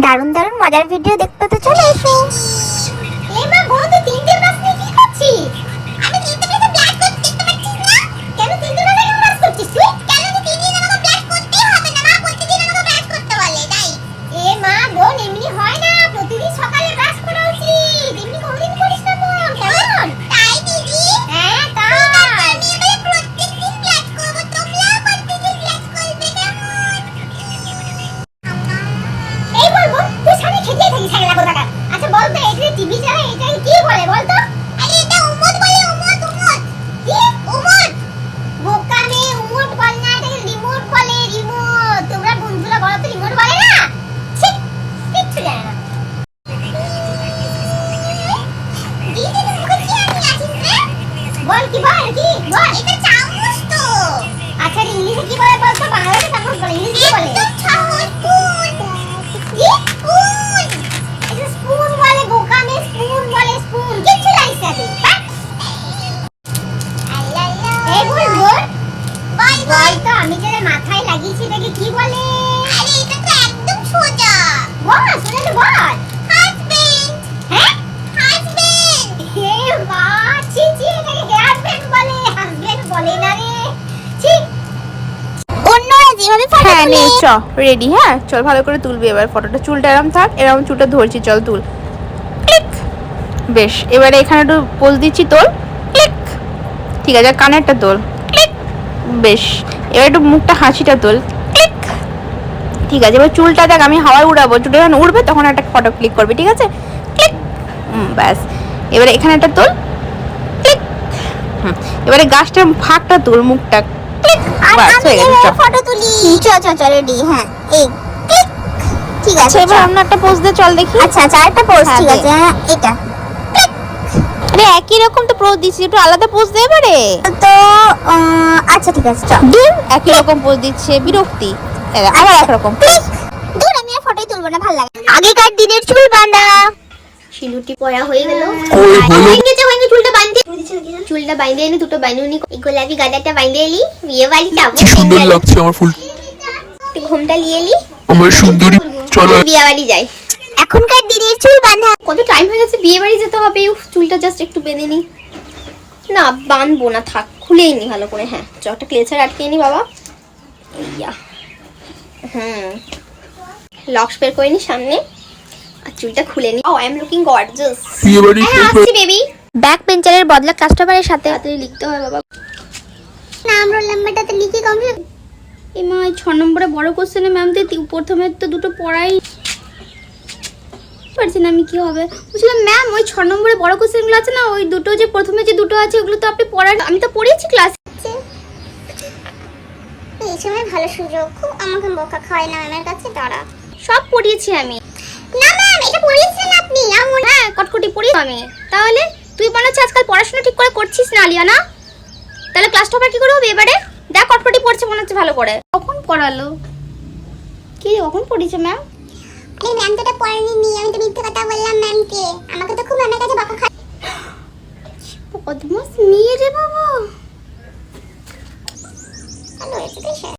দারুণ দারুণ মজার ভিডিও দেখতে তো চলে এসো। এই মা বড় তো তিনটে মাছ নিয়ে কি করছিস? আমি তিনটে মাছ ব্লাড করতে দেখতে পাচ্ছিস না? কেন তিনটে মাছ কেন ব্লাড করছিস তুই? কেন আমি তিনদিন আমাকে ব্লাড করতেই হবে না? মা প্রতিদিন আমাকে ব্লাড করতে বলে তাই। এ মা বোন এমনি হয় না, প্রতিদিন সকালে ব্রাশ করা উচিত। এমনি কোনদিন করিস না বোন, কেমন? তাই দিদি? হ্যাঁ তাই। আমি এবারে প্রত্যেকদিন ব্লাড করব, তোমরাও প্রত্যেকদিন ব্লাড করবে কেমন? এই বলবো তুই সামনে খেতে থাকিস ছাগলা কোথাকার। আচ্ছা বল তো এই যে টিভি চালায় এটা কি বলে বল তো? আরে এটা উমদ বলে, উমদ উমদ। কি উমদ? বোকা মেয়ে, উমদ বল না, এটাকে রিমোট বলে, রিমোট। তোমরা বন্ধুরা বলো তো রিমোট বলে না? ছি, কিচ্ছু জানে না। দিদি তুমি মুখে কি আমি আছিস রে? বল কি বল কি বল? এটা চামচ তো। আচ্ছা ইংলিশে কি বলে বল তো? বাংলাতে চামচ বলে, ইংলিশে কি বলে? একদম চামচ স্পুন। কি স্পুন? এটা স্পুন বলে, বোকা মেয়ে, স্পুন বলে, স্পুন। কিচ্ছু জানিস না তুই। এই বল বল। বল তো আমি যেটা মাথায় লাগিয়েছি এটাকে কি বলে? আরে এটা তো একদম সোজা। বল সোজা তো বল। হাজবেন্ড। হ্যাঁ হাজবেন্ড। হে মা ছি ছি, এটাকে হাজবেন্ড বলে, হাজবেন্ড বলে না রে। ছি। অন্যরা যেভাবে ফটো হ্যাঁ তুলে নে চ রেডি। হ্যাঁ চল ভালো করে তুলবি এবার ফটোটা। চুলটা এরম থাক, এরম চুলটা ধরছি, চল তুল। ক্লিক। বেশ, এবারে এখানে একটু পোজ দিচ্ছি, তোল। ক্লিক। ঠিক আছে, কানেরটা তোল। ক্লিক। বেশ, এবার একটু মুখটা হাসিটা তোল। ক্লিক। ঠিক আছে, এবার চুলটা দেখ, আমি হাওয়ায় উড়াবো, চুলটা যখন উড়বে তখন একটা ফটো ক্লিক করবি, ঠিক আছে? ক্লিক। ব্যাস, এবারে এখানে একটা তোল। ক্লিক। এবারে গাছটার ফাঁকটা তোল, মুখটা। ক্লিক। বাস হয়ে গেছে, চল। ফটো তুলি। চ চ চ রেডি। হ্যাঁ এই ক্লিক। ঠিক আছে আচ্ছা এবার অন্য একটা পোজ দে, চল দেখি। আচ্ছা আচ্ছা আরেকটা পোজ। হ্যাঁ, ঠিক দে। আছে হ্যাঁ এটা আরে একই রকম তো পোজ দিচ্ছি, একটু আলাদা পোজ দে এবারে। তো আচ্ছা ঠিক আছে চল। দূর, একই রকম পোজ দিচ্ছে, বিরক্তি। আবার একরকম। ক্লিক। দূর আমি আর ফটোই তুলবো না, ভালো লাগে না। আগেকার দিনের চুল বাঁধা। সিঁদুরটি পরা হয়ে গেল। হলো। হয়ে গেছে চুলটা বাঁধতে। চুলটা বাইন্দে এনে দুটো বাইনুনি গোলাপি গাদাটা বাইন্দে এলি, বিয়ে বাড়ি যাবো। কি সুন্দর লাগছে আমার ফুল, একটু ঘুমটা লিয়ে এলি, আমার সুন্দরী। চলো বিয়ে বাড়ি যাই। এখনকার দিনের চুল বাঁধা। কত টাইম হয়ে গেছে, বিয়ে বাড়ি যেতে হবে। উফ, চুলটা জাস্ট একটু বেঁধে নি। না বাঁধবো না, থাক, খুলেই নি ভালো করে। হ্যাঁ চ, একটা ক্লেচার আটকে নি বাবা। ইয়া লক্স বের করে নি সামনে, আর চুলটা খুলে নি। ও আই এম লুকিং গর্জিয়াস। বিয়ে বাড়ি হ্যাঁ আসছি বেবি। ব্যাক বেঞ্চারের বদলা কাস্টমারের সাথে তাড়াতাড়ি লিখতে হয় বাবা। নাম রোল নাম্বারটাতে লিখে কমপ্লিট। এমা 6 নম্বরে বড় কোশ্চেনে ম্যাম তো প্রথমে তো দুটো পড়াই পারছি না আমি, কি হবে বুঝলাম ম্যাম। ওই 6 নম্বরে বড় কোশ্চেনগুলো আছে না, ওই দুটো যে প্রথমে যে দুটো আছে ওগুলো তো আপনি পড়ান, আমি তো পড়িয়েছি ক্লাসে। এই সময় ভালো সুযোগ, খুব আমাকে বোকা খাওয়ায় না ম্যামের কাছে। দাঁড়া সব পড়িয়েছি আমি। না ম্যাম এটা পড়িয়েছেন আপনি। হ্যাঁ কটকটি পড়ি আমি। তাহলে তুই মনে হচ্ছে আজকাল পড়াশোনা ঠিক করে করছিস না আলিয়া, না? তাহলে ক্লাস টপার কি করে হবে এবারে? দেখ কটকটি পড়ছে মনে হচ্ছে ভালো করে। কখন পড়ালো? কি কখন পড়িয়েছে ম্যাম? এই ম্যাম তো এটা পড়েনি, আমি তো মিথ্যে কথা বললাম ম্যামকে। আমাকে তো খুব ম্যামের কাছে বকা খায়। বদমাস মেয়ে রে বাবা। হ্যালো এটা